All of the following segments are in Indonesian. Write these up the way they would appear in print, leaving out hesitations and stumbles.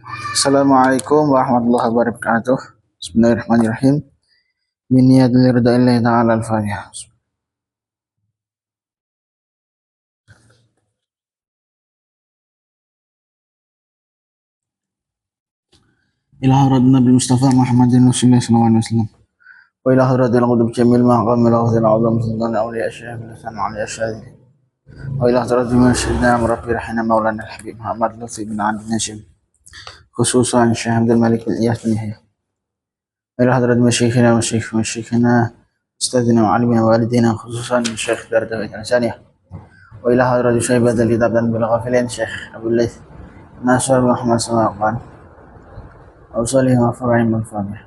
Assalamualaikum warahmatullahi wabarakatuh. Bismillahirrahmanirrahim. Min yadil ridaillahi ta'ala al-Fatihah. Ila hadratin Nabi Mustafa Muhammadin Rasulullah sallallahu alaihi wasallam. Wa ila hadratil qudub jamil maqam ila hadratil azam sultan awliya syekh lisan awliya syahid. Wa ila hadratil mursyidina rabbi rahina maulana al-habib Muhammad Lutfi bin Abdul Nashim. Khususan Syekh Abdul Malik bin Iyas bin Yahya. Wa ila hadratil masyikhina ustadzina wa alimina wa walidina khususan Syekh Dardawi Tansaniyah. Wa ila hadratil syaibatul kitab dan bil ghafilin Syekh Abdul Laith Nasr Muhammad sallallahu alaihi wasallam. أوصله وفرعهم الفاتحة.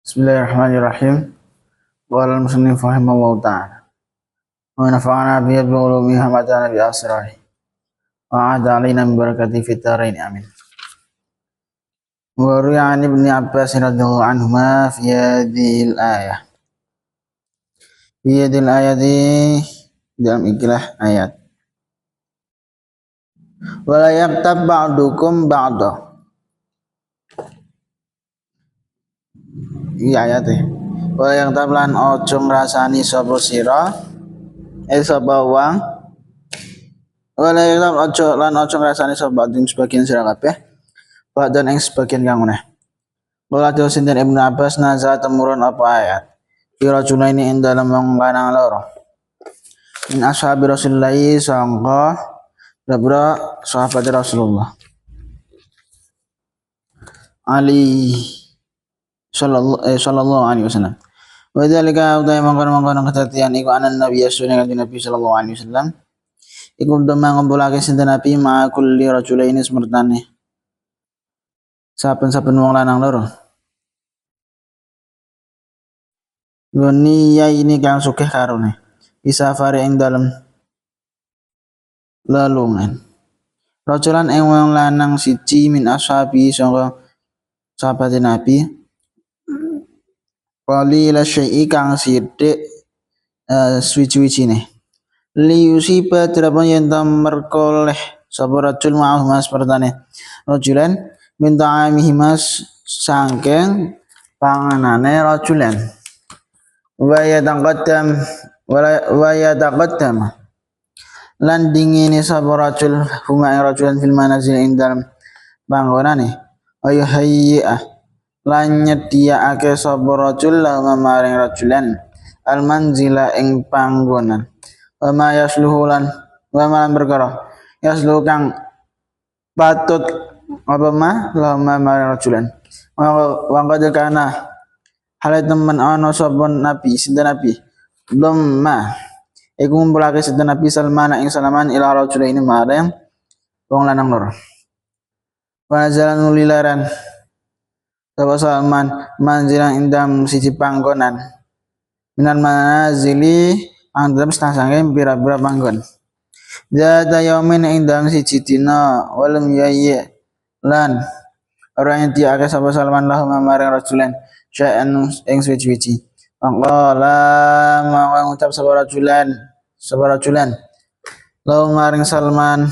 Bismillahirrahmanirrahim. Qala al-musannif rahimahullahu ta'ala. Wa nafa'ana bihi bi ulumihi wa mata'ana bi asrarihi. Wa 'ada 'alaina min barakatihi fid dharain amin. Wa ruwiya 'an Ibnu Abbas radhiyallahu anhuma fi hadhil ayah. Fi hadhil ayati dalam ikilah ayat. Wa la yaktab ba'dukum ba'da. Iya ayatnya. Wa yang tablan ojo ngrasani sapa sira sapa wong. Wa yang tab ojo ngrasani sapa sebagian sira kabeh. Dan ing sebagian kang meneh. Wala sinten Ibnu Abbas nazar temurun apa ayat. Kira juna ini ing dalem wong lanang loro. Min ashabi Rasulullah sangka dabra sahabat Rasulullah. Ali sallallahu alaihi wasallam. Wa dzalika utai mangkon-mangkon ketatian iku anan Nabi Nabi sallallahu alaihi wasallam. Iku demang ngumpulake sinten Nabi ma kulli rajulaini semertane. Saben-saben wong lanang loro. Goni ya ini kang sugih karone. Isafare ing dalem lelungan. Rajulan ing wong lanang siji min ashabi sangka sahabat Nabi. Qalila syai'i kang sithik suwi-suwijine. Li yusiba terapun yen merkoleh sapa rajul ma'ah mas pertane. Rajulan minta amihimas sangkeng panganane rajulan. Wa yataqaddam lan dingine sapa rajul huma rajulan fil manazil ing dalem panggonane ayo hayya lan nyediakake sapa rajul lahum maring rajulan al manzila ing panggonan wa ma yasluhu lan wa ma perkara yasluhu kang patut apa ma lahum maring rajulan wa qad kana hal temen ana sapa nabi sinten nabi belum ma iku ngumpulake sinten nabi Salman ing Salaman ila rajulaini maring wong lanang loro wa jalan nulilaran sapa Salman manjilan indam siji panggonan minan manazili andam sange pira-pira panggon jada yaumin indam siji dina walam yayya lan orang yang tiake sapa Salman lahum maring rajulan syai'an ing suci-suci maqala ma ngucap sapa rajulan lahum maring Salman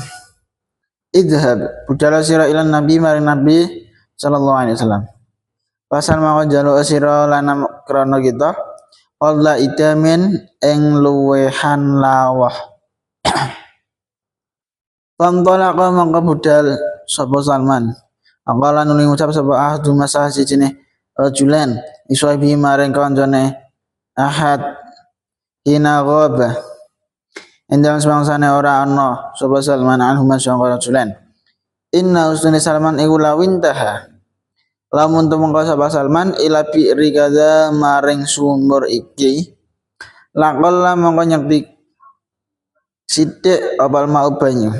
idhab budala sira ilan nabi maring nabi sallallahu alaihi wasallam pasal mau jaluk sira lanam krana kita Allah itamin ing luwehan lawah Pantolaka mangka budal sapa Salman angkala nuli ngucap sapa ahdu masah sijine rajulan iswabi maring kancane ahad hina ghaba endang semangsane ora ana sapa Salman anhu masangka rajulan inna usni Salman iku lawintaha lamun tumangka sapa Salman ila bi'ri kadza maring sumur iki laqalla mongko nyekti sithik apal mau banyu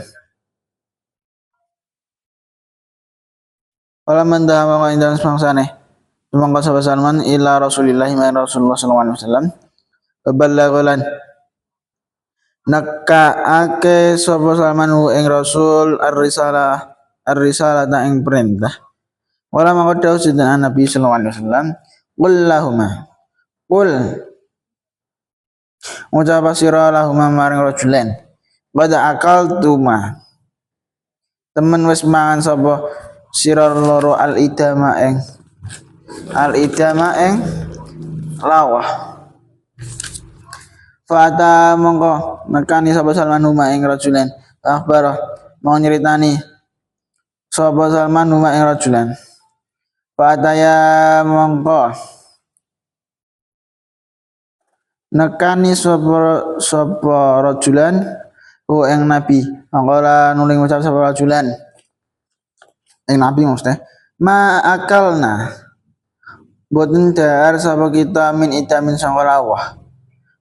wala mandah mongko indang semangsane tumangka sapa Salman ila Rasulillah Rasulullah sallallahu alaihi wasallam balaghalan nakaake sapa Salman ing Rasul ar-risalah ta ing perintah Wala maqadaw sidana Nabi sallallahu alaihi wasallam qul lahuma qul ucap sira lahuma maring rajulan qad akaltuma temen wis mangan sapa sira loro al idama ing lawah fata mongko nekani sapa Salman huma ing rajulan akhbar mau nyeritani sapa Salman huma ing rajulan fata ya mongko nekani sapa rajulan ing nabi angkara nuling ucap sapa rajulan ing nabi maksudnya ma akalna boten dahar sapa kita min itamin sangka lawah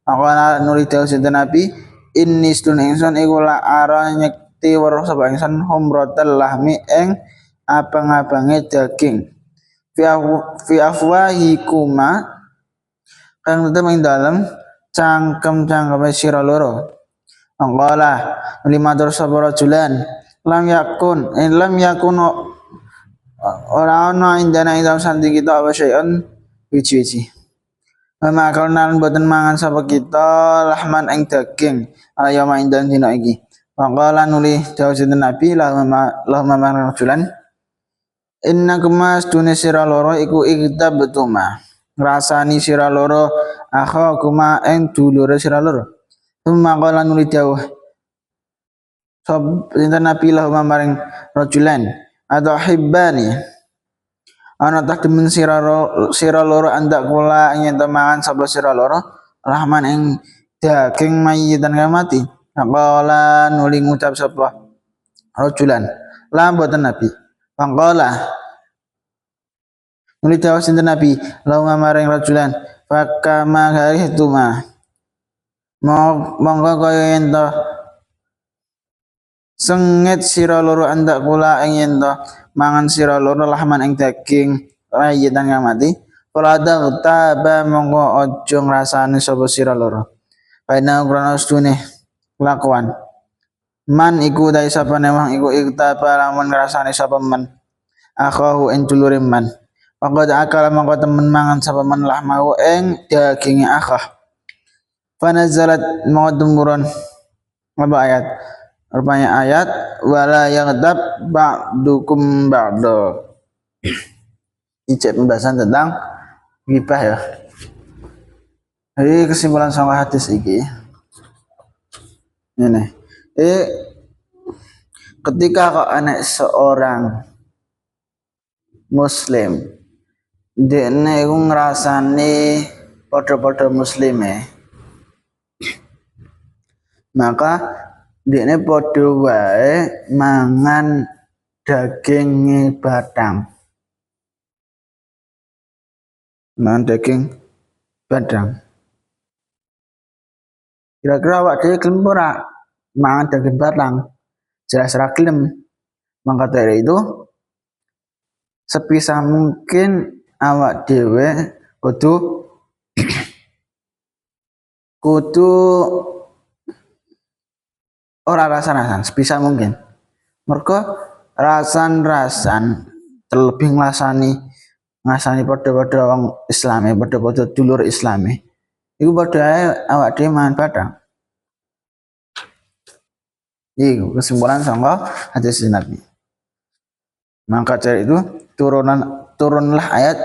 angkara nuli dawuh sinten nabi inni stun ingsun iku la ara nyekti weruh sapa ingsun humratal lahmi ing abang-abange daging fi afwahikuma kang tetep ing dalem cangkem-cangkeme sira loro angkala limatur sapa rajulan lam yakun ora ana indana ing dalem santi kita apa syai'un wiji-wiji mama kalnan boten mangan sapa kita lahman ing daging ayama indan dina iki angkala nuli dawuh sinten nabi lahma rajulan inna kemas dunia sira loro iku ikta betuma ngrasani sira loro akha kuma ing dulure sira loro Tumma qala nuli dawuh sab sinten nabi lahum maring rajulan atau hibbani ana tak demen sira loro andak kula ing mangan sapa sira loro rahman ing daging mayyitan kang mati qala nuli ngucap sapa rajulan la boten nabi pangqala nuli dawuh sinten nabi lahum maring rajulan fakama haituma monggo kaya ento sengit sira loro andak kula ing ento mangan sira loro lahman ing daging rayitan kang mati falada taba monggo aja ngrasani sapa sira loro baina krana stune lakuan man iku dai sapa nemang iku iktaba lamun ngrasani sapa man akhahu ing dulure man monggo akal monggo temen mangan sapa man lahmahu ing daginge akhah Fanazalat mau tumurun apa ayat rupanya ayat wala yaghdab ba'dukum ba'da ijab pembahasan tentang ghibah ya. Jadi kesimpulan sama hadis ini ketika kok anak seorang muslim dekne iku ngrasani padha-padha muslime maka dekne padha wae mangan daging batang. Mangan daging batang. Kira-kira awak dhewe gelem ora mangan daging batang? Jelas ra gelem. Maka dari itu sebisa mungkin awak dhewe kudu ora rasan-rasan sebisa mungkin. Mergo rasan-rasan terlebih ngasani padha-padha wong Islame, padha-padha dulur Islame. Iku padha ae awak dhewe mangan batang. Iku kesimpulan sangka hadis Nabi. Maka dari itu turunlah ayat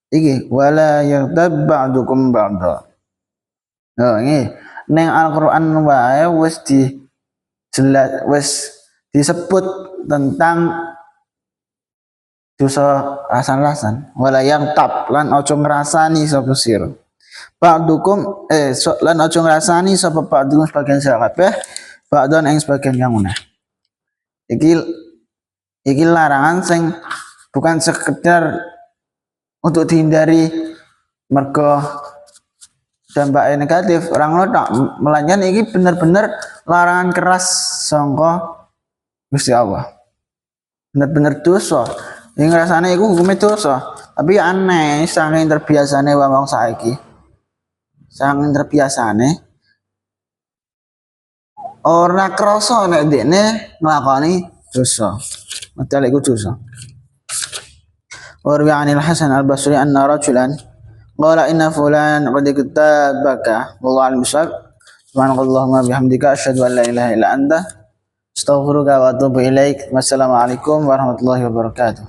iki wala yaghtab ba'dukum ba'da. Oh, ini ning Al-Qur'an wae wis disebut tentang dosa rasan-rasan wala yaghtab lan aja ngrasani sapa sira. Ba'dukum lan aja ngrasani sapa ba'dukum sebagian sira kabeh ba'dan ing sebagian kang meneh. Iki larangan sing bukan sekedar untuk dihindari mergo dampaknya negatif orang ngono melainkan iki bener-bener larangan keras sangka Gusti Allah. Bener-bener dosa. Yang rasane iku hukume dosa, tapi aneh saking terbiasane wong saiki. Saking terbiasane ora krasa nek dekne nglakoni dosa. Padahal iku dosa. Warwi 'anil Hasan al-Basri anna rajulan qala inna fulan qad iktabaka wallahu a'lam bishawab. Subhanakallahumma bihamdika asyhadu an la ilaha illa anta astaghfiruka wa atubu ilaik. Wassalamualaikum warahmatullahi wabarakatuh.